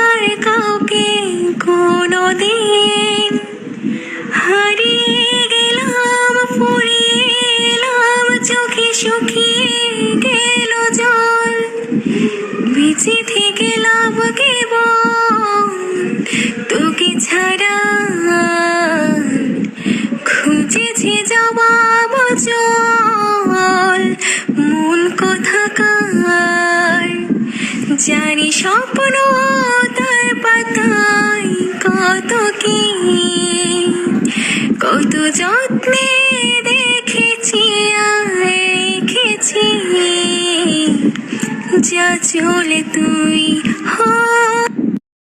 আর কাউকে কোনোদিন। হারিয়ে গেলাম, ফুরিয়ে এলাম, চোখে শুকিয়ে গেল জল। বেঁচে থেকে লাভ কেবল তোকে ছাড়া। খুঁজেছি জবাব জল, মন কোথাকার। জানি স্বপ্ন তার পাতায় কত কি, কত যত্নে দেখেছি আর রেখেছি। যা চলে তুই